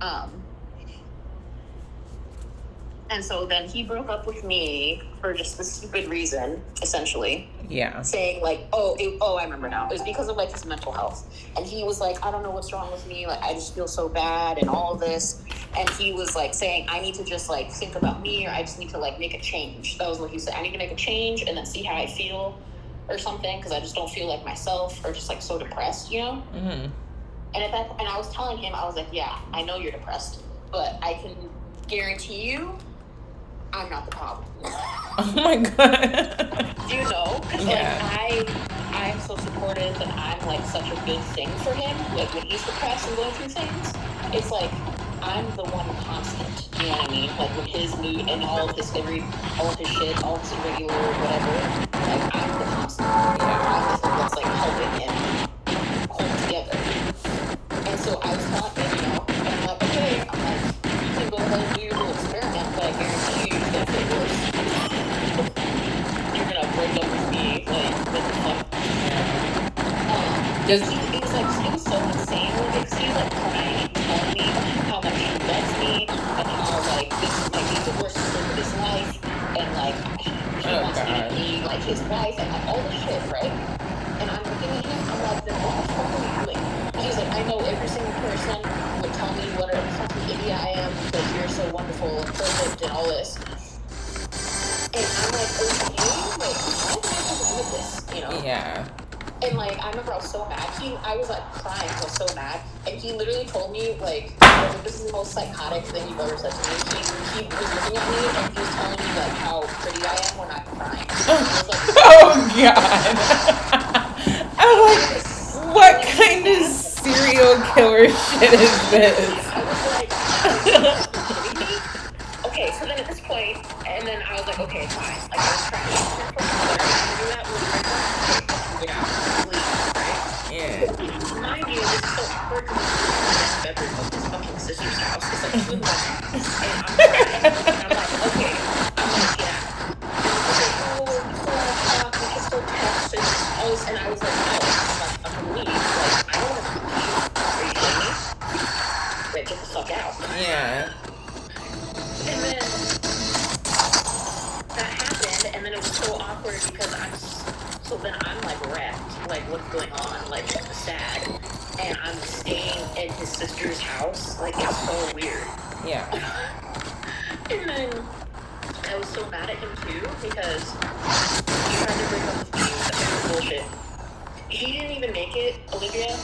Um, and so then he broke up with me for just the stupid reason, essentially. Yeah. Saying like, I remember now. It was because of like his mental health. And he was like, I don't know what's wrong with me. Like, I just feel so bad and all of this. And he was like saying, I need to just like think about me, or I just need to like make a change. That was what he said. I need to make a change and then see how I feel or something, because I just don't feel like myself, or just like so depressed, you know? Mm-hmm. And at that point, and I was telling him, I was like, yeah, I know you're depressed, but I can guarantee you I'm not the problem. Oh my god. Do you know? Because Yeah. like I'm so supportive, and I'm like such a good thing for him. Like when he's depressed and going through things, it's like I'm the one constant. You know what I mean? Like with his mood and all of his shit, all of his irregular whatever. Like I'm the constant. I'm the thing that's like helping him hold together. And so I was telling him, you know, and I'm like, okay, I'm like, you can go ahead and do your little experiment, but I guarantee you, it's gonna feel worse. You're gonna break up with me, like, what the fuck? It was so insane, like, because he was like crying, telling me how much he loves me, and how like this might be the worst mistake of his life, and like he wants me to be like his wife, and like all this shit, right? And I'm looking at him, I'm like, then what the fuck are you doing? He's like, I know every single person would tell me what a fucking idiot I am, because you're so wonderful and perfect and all this. And I'm like, okay, like, how am I supposed to do with this, you know? Yeah. And like, I remember I was so mad. I was like crying, I was so mad. And he literally told me, like, this is the most psychotic thing you've ever said to me. He was looking at me and he was telling me like how pretty I am when I'm crying. And I was like, oh god. I'm like, what kind of serial killer shit is this? I was like, are you kidding me? Okay, so then at this point, and then I was like, okay, fine. Like, I was trying to do that with my friend. Get out, leave, right? Yeah. Mind you, this is so awkward because it's in the bedroom of his fucking sister's house. It's like 2 in the morning, and I'm crying. And I'm like, okay, I'm gonna get out. And he's like, oh, we still wanna talk, we can still text, and all this. And I was like, no, I'm like, I'm gonna leave. Like, I don't wanna talk to you. Are you kidding me? Like, get the fuck out. Yeah. And then that happened, and then it was so awkward because so then I'm like wrecked, like what's going on, like sad, and I'm staying in his sister's house, like it's so weird. Yeah. And then I was so mad at him too because he tried to break up with me with that bullshit. He didn't even make it, Olivia,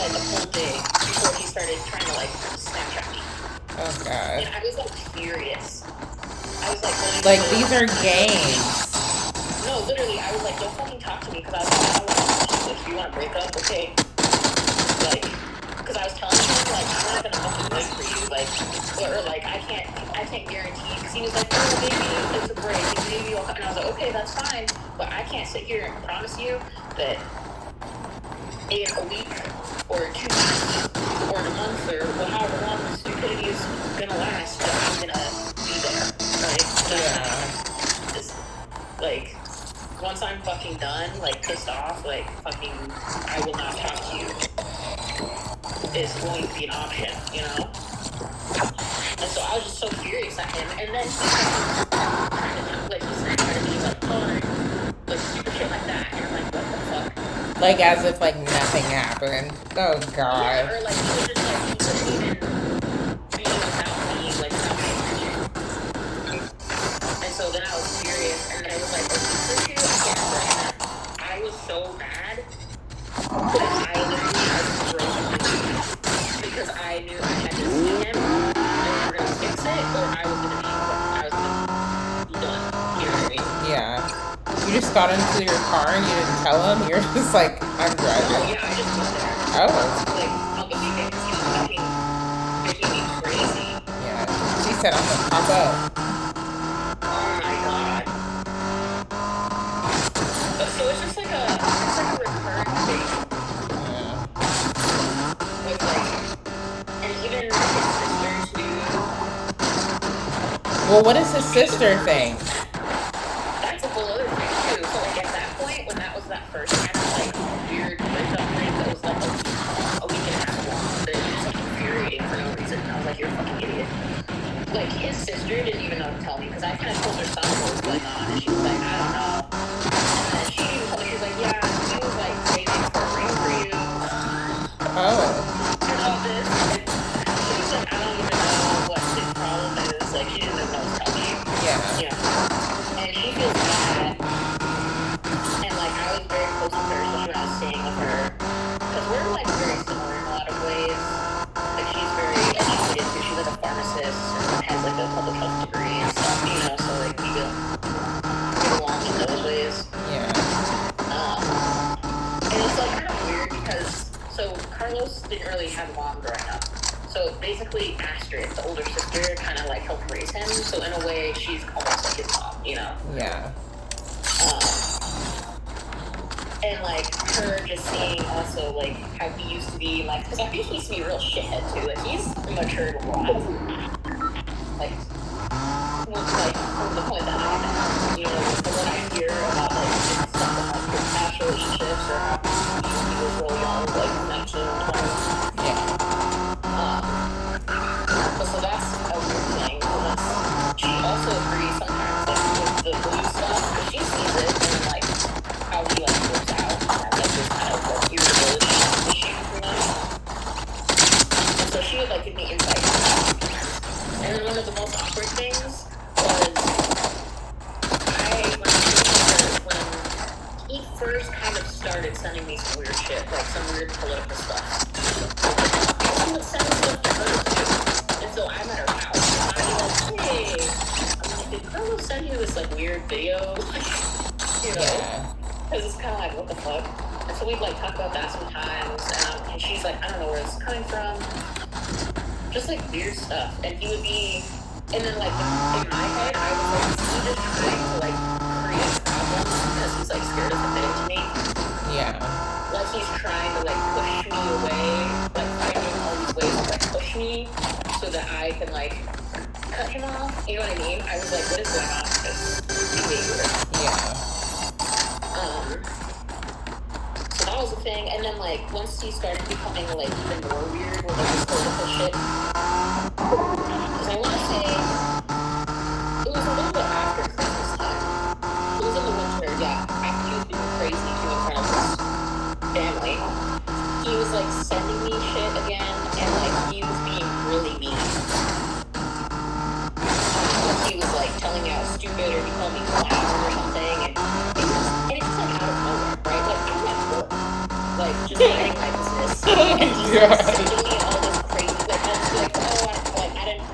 like a whole day before he started trying to like Snapchat me. Oh god. And I was like furious. I was like, these are games. No, literally, I was like, don't fucking talk to me, because I was like, I don't want to talk to you. If you want to break up, okay. Like, because I was telling him, like, I'm not gonna fucking wait for you, like, or like, I can't guarantee, because he was like, oh, maybe it's a break, maybe you'll, and I was like, okay, that's fine, but I can't sit here and promise you that in a week, or 2 weeks, or in a month, or however long the stupidity is gonna last, that I'm gonna be there, right? That's like, once I'm fucking done, like, pissed off, like, fucking, I will not talk to you, is going to be an option, you know? And so I was just so furious at him, and then he's like, he's trying to be like, oh, like, stupid shit like that, and I'm like, what the fuck? Like, as if, like, nothing happened. Oh, God. Yeah, or, like, he was just, like, he couldn't even be without me, like, without my attention. And so then I was furious, and then I was like, okay, this issue, I can't understand. I was so mad that I was broke because I knew I had to see him, and we were gonna fix it, or I was gonna be done. You know what I mean? Yeah. You just got into your car and you didn't tell him? You're just like, I'm driving. Oh, yeah, I just went there. Oh. Like, on the weekend, because he was fucking making me crazy. Yeah. She said, I'm gonna pop up. Oh my god. So it's just like a recurring thing. Yeah. With like, and even his sisters who. Well, what is his sister think? That's a whole other thing too. So like at that point, when that was that first kind of like weird breakup thing that was like a week and a half long, that was just like infuriating for no reason. like his sister didn't even know to tell me because I kind of told her son what was going on, and she was like, I don't know. And then she even told me, she was like, yeah, he was like waiting for a ring for you Oh. and all this. And she was like, I don't even know what his problem is. Like she didn't even know to tell me. Yeah. You know. And she feels bad. And like I was very close with her, especially when I was staying with her, because we're like very similar in a lot of ways. Like she's very educated too. She's like a pharmacist and has like a public health degree and stuff, you know. So like we get along in those ways. Yeah. And it's like kind of weird because so Carlos didn't really have a mom growing up. So basically Astrid, the older sister, kind of like helped raise him. So in a way, she's almost like his mom, you know. Yeah. And like her just seeing also like how he used to be, like, because I think he used to be a real shithead too. Like he's matured a lot. Like from the point that I'm at, you know, from what I hear about like different stuff about his past relationships or how he was really young, like 19, 20. Yeah. But so that's a weird thing. Because she also agrees sometimes like with the blue stuff, because she sees it and like how he like works out. And that's just kind of like irritability issues, you know. And so she would like give me insight on that. And then one of the most awkward things was when he first kind of started sending me some weird shit, like some weird political stuff. He would send stuff to her too. And so I'm at her house and I'd be like, hey, I'm like, did Carlos send you this like weird video? You know? Yeah. Because it's kind of like, what the fuck? And so we'd like talk about that sometimes, and she's like, I don't know where it's coming from. Just like weird stuff. And he would be, and then like in my head, I was like, is he just trying to like create problems because he's like scared of admitting to me? Yeah. Like he's trying to like push me away, like finding all these ways to like push me so that I can like cut him off. You know what I mean? I was like, what is going on with this behavior? Yeah. So that was a thing, and then like once he started becoming like even more weird with like this political shit, because I want to say it was a little bit after Christmas time. It was in the winter, yeah. After he was being crazy too in front of his family, he was like sending me shit again, and like he was being really mean. He was like telling me I was stupid, or he called me clown or something, and it's just like out of nowhere, right? Like I'm at work, like just minding my business, and he's like sending me all this crazy, like I'll just be like, oh, I didn't.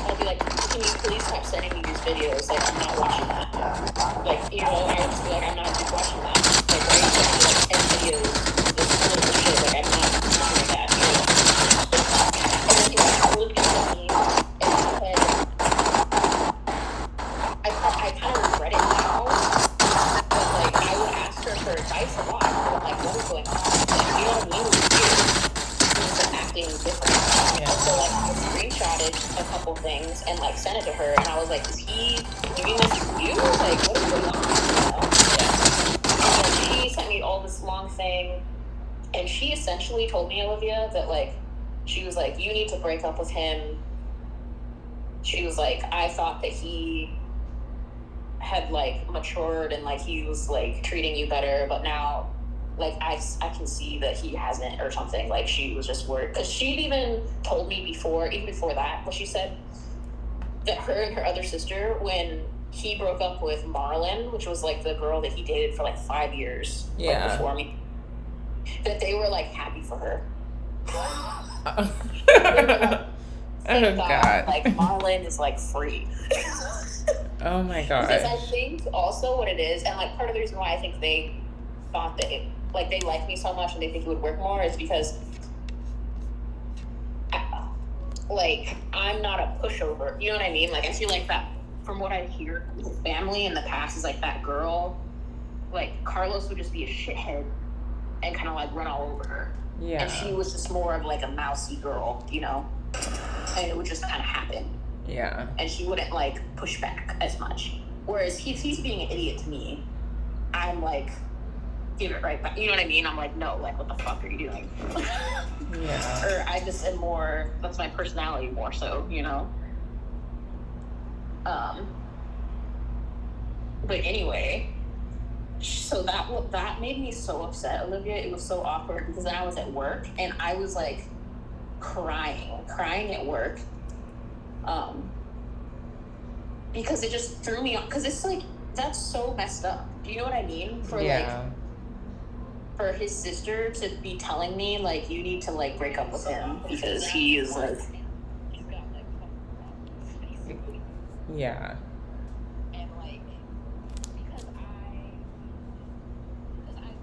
I'll be like, can you please stop sending me these videos? Like I'm not watching that. Like you know, I would just be like, I'm not watching that. Like why are you sending me like 10 videos, this political shit? Like I'm not doing that. You know. And then he would be so mean, and in my head, I kind of regret it now, but like I would ask her for advice a lot. But like, what is going on? Like, you know what I mean? He was like acting different. Yeah. So like I screenshotted a couple things and like sent it to her, and I was like, is he doing this to you? Like, what is going on? You know? And then she sent me all this long thing, and she essentially told me, Olivia, that like she was like, you need to break up with him. She was like, I thought that he had like matured and like he was like treating you better, but now like I can see that he hasn't or something. Like she was just worried because she'd even told me even before that, what she said, that her and her other sister, when he broke up with Marlon, which was like the girl that he dated for like 5 years Yeah. like, before me, that they were like happy for her. Oh God. Like Marlon is like free. Oh my Because I gosh. think also what it is, and like part of the reason why I think they thought that like they like me so much and they think it would work more is because like I'm not a pushover. You know what I mean? Like I feel like that from what I hear from his family in the past is like that girl, like Carlos would just be a shithead and kind of like run all over her. Yeah. And she was just more of like a mousy girl, you know? And it would just kind of happen. Yeah. And she wouldn't like push back as much. Whereas he's being an idiot to me. I'm like, give it right back. You know what I mean? I'm like, no, like what the fuck are you doing? Yeah. Or I just am more, that's my personality more so, you know? Um, but anyway, so that made me so upset, Olivia. It was so awkward because then I was at work and I was like crying at work. Because it just threw me off. Because it's like, that's so messed up. Do you know what I mean? For his sister to be telling me, like, you need to, like, break up with him because he is, like... Yeah. And, like, because I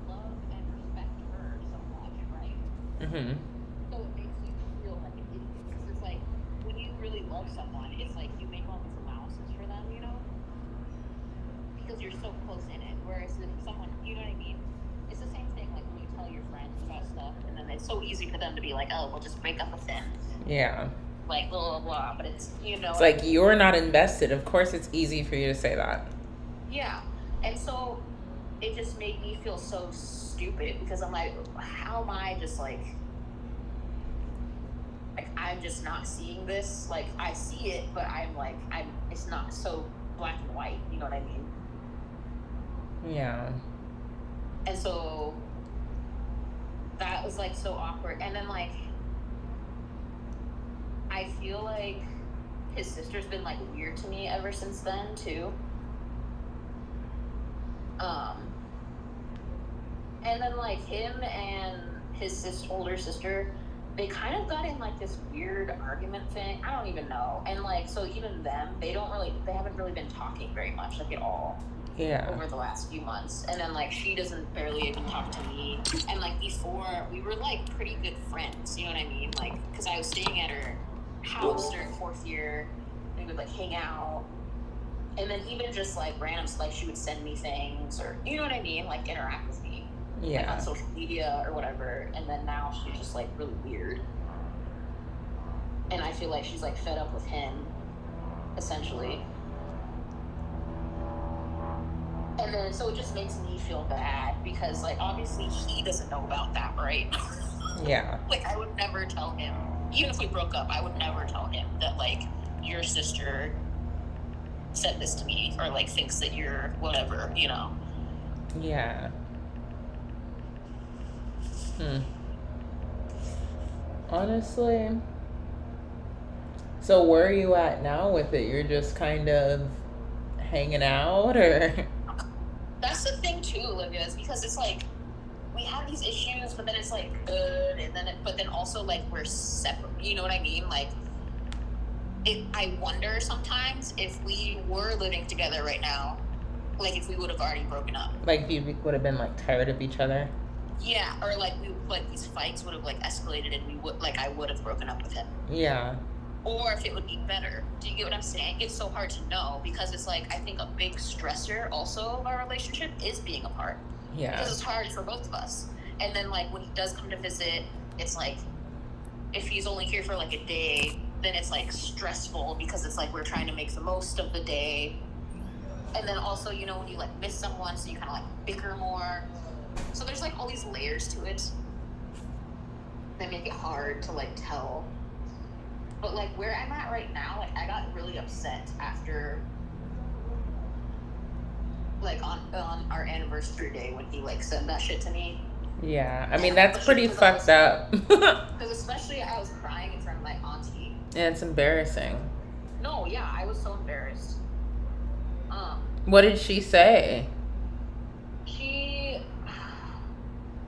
love and respect her so much, right? Mm-hmm. So it makes you feel like an idiot. Because it's like, when you really love someone, it's like you make all these allowances for them, you know? Because you're so close in it. Whereas if someone, you know what I mean? It's the same thing, like, when you tell your friends about stuff, and then it's so easy for them to be like, oh, we'll just break up with him. Yeah. Like, blah, blah, blah. But it's, you know... It's like, you're not invested. Of course it's easy for you to say that. Yeah. And so, it just made me feel so stupid, because I'm like, how am I just, like, I'm just not seeing this. Like, I see it, but it's not so black and white, you know what I mean? Yeah. And so that was like so awkward. And then like I feel like his sister's been like weird to me ever since then too. And then like him and his older sister, they kind of got in like this weird argument thing. I don't even know. And like, so even them, they haven't really been talking very much, like at all. Yeah. Over the last few months. And then like she doesn't barely even talk to me. And like before we were like pretty good friends, you know what I mean? Like, because I was staying at her house during 4th year, and we would like hang out. And then even just like random, like she would send me things, or you know what I mean, like interact with me. Yeah. Like on social media or whatever. And then now she's just like really weird. And I feel like she's like fed up with him, essentially. And then, so it just makes me feel bad because, like, obviously he doesn't know about that, right? Yeah. Like, I would never tell him, even if we broke up, I would never tell him that, like, your sister said this to me or, like, thinks that you're whatever, you know? Yeah. Honestly. So where are you at now with it? You're just kind of hanging out, or? That's the thing too, Olivia, is because it's like we have these issues, but then it's like good, and then but then also like we're separate. You know what I mean? Like, I wonder sometimes if we were living together right now, like if we would have already broken up. Like you would have been like tired of each other. Yeah, or like these fights would have like escalated, and I would have broken up with him. Yeah. Or if it would be better. Do you get what I'm saying? It's so hard to know because it's like, I think a big stressor also of our relationship is being apart. Yeah. Because it's hard for both of us. And then like when he does come to visit, it's like, if he's only here for like a day, then it's like stressful because it's like we're trying to make the most of the day. And then also, you know, when you like miss someone, so you kind of like bicker more. So there's like all these layers to it that make it hard to like tell. But, like, where I'm at right now, like, I got really upset after, like, on our anniversary day when he, like, said that shit to me. Yeah. I mean, that's pretty fucked up. Because especially I was crying in front of my auntie. And it's embarrassing. No, yeah, I was so embarrassed. What did she say?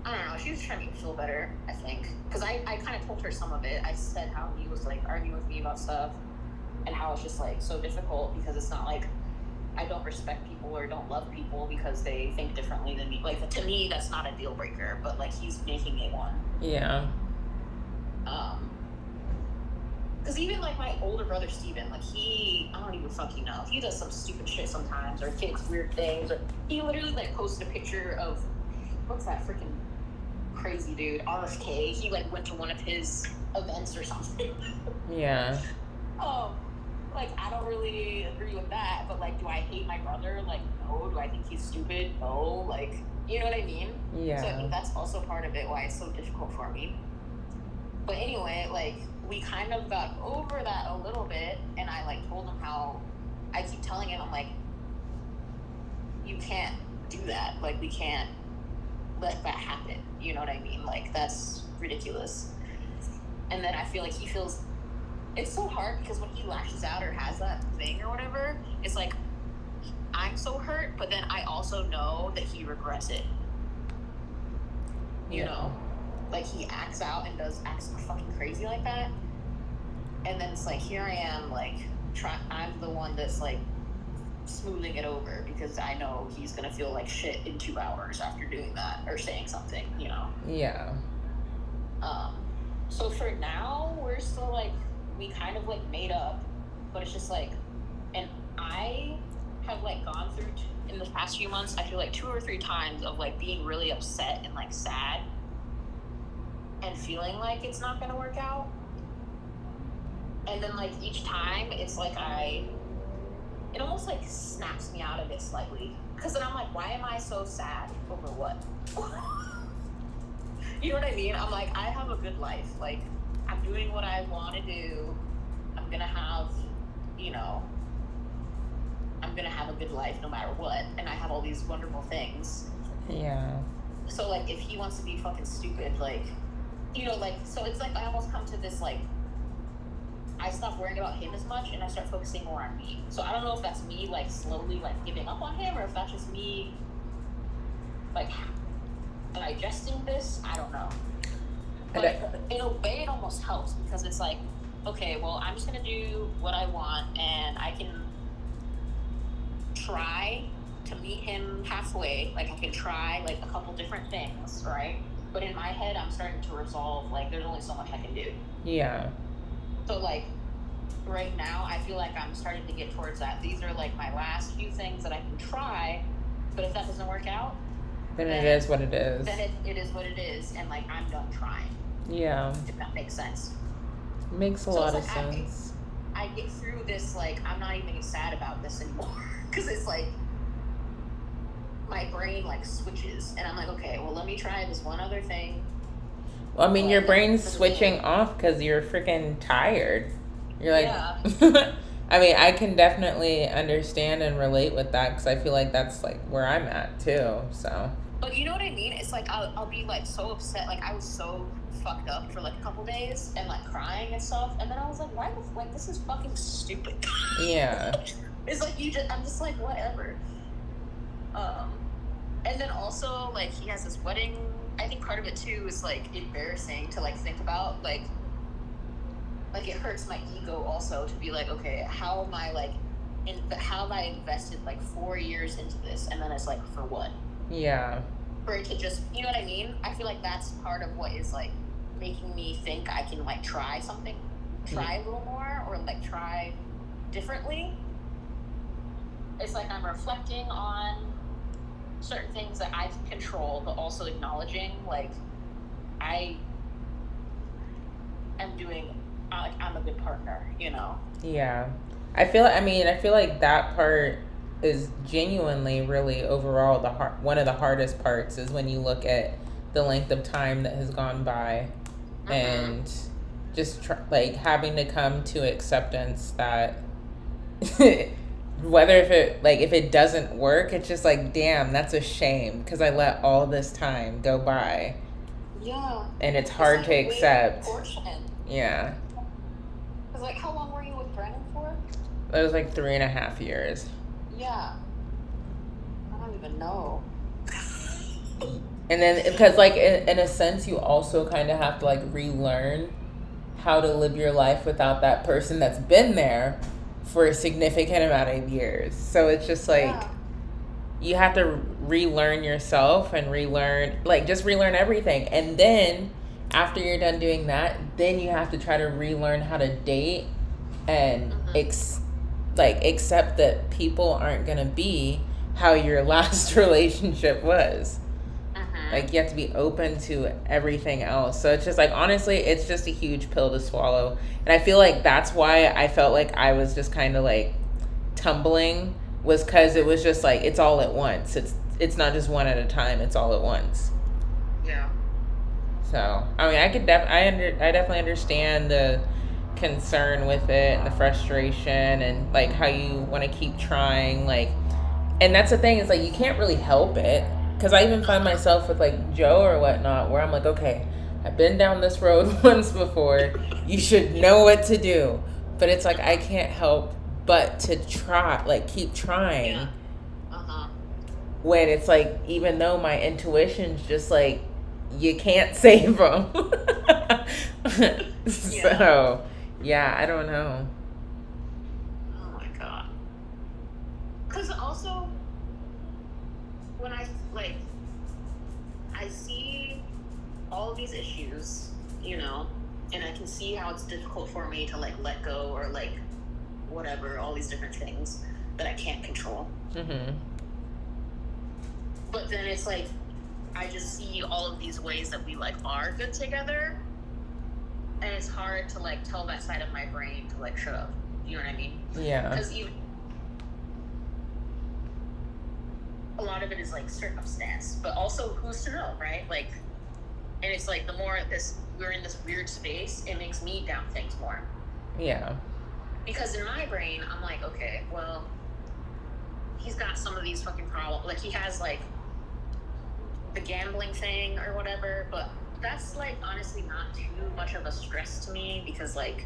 I don't know, she was trying to make me feel better, I think. Because I kind of told her some of it. I said how he was, like, arguing with me about stuff. And how it's just, like, so difficult because it's not, like, I don't respect people or don't love people because they think differently than me. Like, to me, that's not a deal breaker. But, like, he's making it one. Yeah. Because even, like, my older brother, Steven, like, I don't even fucking know. He does some stupid shit sometimes or kicks weird things. Or he literally, like, posted a picture of, what's that freaking crazy dude, RFK. He like went to one of his events or something. Yeah. Like I don't really agree with that, but like, do I hate my brother? Like, no. Do I think he's stupid? No. Like, you know what I mean? Yeah. So I think that's also part of it why it's so difficult for me. But anyway, like we kind of got over that a little bit, and I like told him how I keep telling him, I'm like, you can't do that. Like, we can't let that happen. You know what I mean? Like, that's ridiculous. And then I feel like he feels, it's so hard because when he lashes out or has that thing or whatever, it's like, I'm so hurt, but then I also know that he regrets it. You know? Like, he acts out and acts fucking crazy like that. And then it's like, here I am, like, I'm the one that's, like, smoothing it over because I know he's gonna feel like shit in 2 hours after doing that or saying something, you know? Yeah. So for now, we're still, like, we kind of, like, made up, but it's just, like, and I have, like, gone through, in the past few months, I feel like 2 or 3 times of, like, being really upset and, like, sad and feeling like it's not gonna work out. And then, like, each time, it's like it almost, like, snaps me out of it slightly. Because then I'm like, why am I so sad over what? You know what I mean? I'm like, I have a good life. Like, I'm doing what I want to do. I'm going to have, you know, I'm going to have a good life no matter what. And I have all these wonderful things. Yeah. So, like, if he wants to be fucking stupid, like, you know, like, so it's like I almost come to this, like, I stop worrying about him as much and I start focusing more on me. So I don't know if that's me, like, slowly, like, giving up on him or if that's just me, like, digesting this. I don't know. But in a way, it almost helps because it's like, okay, well, I'm just going to do what I want and I can try to meet him halfway. Like, I can try, like, a couple different things, right? But in my head, I'm starting to resolve, like, there's only so much I can do. Yeah. So, like, right now, I feel like I'm starting to get towards that. These are, like, my last few things that I can try, but if that doesn't work out, then it is what it is. Then it is what it is, and, like, I'm done trying. Yeah. If that makes sense. Makes a lot of sense. I get through this, like, I'm not even sad about this anymore. Because it's, like, my brain, like, switches, and I'm like, okay, well, let me try this one other thing. Well, I mean, your brain's switching off because you're freaking tired. You're like, yeah. I mean, I can definitely understand and relate with that because I feel like that's, like, where I'm at, too, so. But you know what I mean? It's like, I'll be, like, so upset. Like, I was so fucked up for, like, a couple days and, like, crying and stuff. And then I was like, like, this is fucking stupid. Yeah. It's like, I'm just like, whatever. And then also, like, he has this wedding. I think part of it, too, is, like, embarrassing to, like, think about. Like, it hurts my ego also to be like, okay, how am I, like, how have I invested, like, 4 years into this? And then it's like, for what? Yeah. For it to just, you know what I mean? I feel like that's part of what is, like, making me think I can, like, try something, try a little more, or, like, try differently. It's like I'm reflecting on certain things that I can control, but also acknowledging, like, I am doing, like, I'm a good partner, you know? Yeah. I feel like that part is genuinely really overall one of the hardest parts is when you look at the length of time that has gone by and just like having to come to acceptance that if it doesn't work, it's just like, damn, that's a shame because I let all this time go by. Yeah. And it's hard to accept. Yeah. Because, like, how long were you with Brennan for? It was like 3.5 years. Yeah. I don't even know. And then, because, like, in a sense, you also kind of have to, like, relearn how to live your life without that person that's been there for a significant amount of years. So it's just, like, you have to relearn yourself and just relearn everything. And then, after you're done doing that, then you have to try to relearn how to date and accept that people aren't going to be how your last relationship was. Like, you have to be open to everything else. So it's just like, honestly, it's just a huge pill to swallow. And I feel like that's why I felt like I was just kind of like tumbling, was because it was just like, it's all at once. It's not just one at a time. It's all at once. Yeah. So, I mean, I definitely understand the concern with it and the frustration and like how you want to keep trying, like, and that's the thing, is like you can't really help it, because I even find myself with like Joe or whatnot where I'm like, okay, I've been down this road once before, you should know what to do, but it's like I can't help but to try, like keep trying. Yeah. Uh-huh. When it's like, even though my intuition's just like, you can't save them. So yeah, I don't know. Oh my god. Because also, when I see all of these issues, you know, and I can see how it's difficult for me to like let go or like whatever, all these different things that I can't control. Mm-hmm. But then it's like, I just see all of these ways that we like are good together, and it's hard to like tell that side of my brain to like shut up. You know what I mean? Yeah. Because even a lot of it is like circumstance, but also who's to know, right? Like, and it's like the more we're in this weird space, it makes me doubt things more. Yeah. Because in my brain, I'm like, okay, well, he's got some of these fucking problems. Like, he has like the gambling thing or whatever, but that's like honestly not too much of a stress to me, because like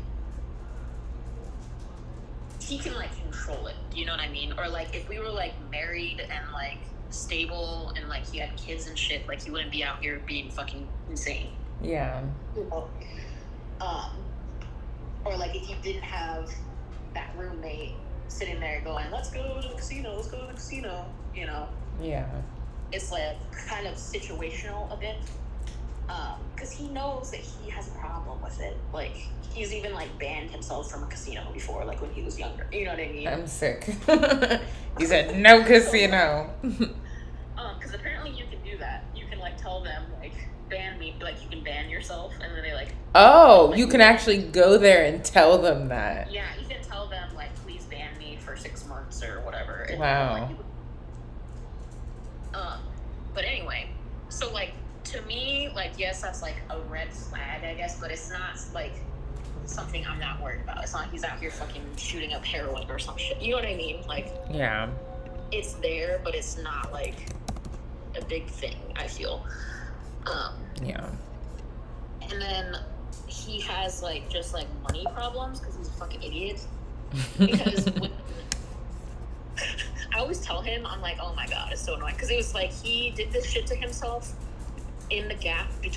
he can like control it, you know what I mean? Or like if we were like married and like stable and like he had kids and shit, like he wouldn't be out here being fucking insane. Yeah. Or like if you didn't have that roommate sitting there going, let's go to the casino, you know? Yeah. It's like kind of situational a bit, because he knows that he has a problem with it. Like, he's even like banned himself from a casino before, like when he was younger. You know what I mean? I'm sick. He said no casino. Because apparently you can do that. You can like tell them like ban me, like you can ban yourself, and then they like. Oh, like, you can actually go there and tell them that. Yeah, you can tell them like, please ban me for 6 months or whatever. And Wow. Like, but anyway, so like to me, like yes, that's like a red flag, I guess, but it's not like something I'm not worried about. It's not like he's out here fucking shooting up heroin or some shit. You know what I mean? Like, Yeah. it's there, but it's not like a big thing, I feel. Yeah. And then he has like just like money problems because he's a fucking idiot. Because when, I always tell him, I'm like, oh my god, it's so annoying, because it was like he did this shit to himself in the gap between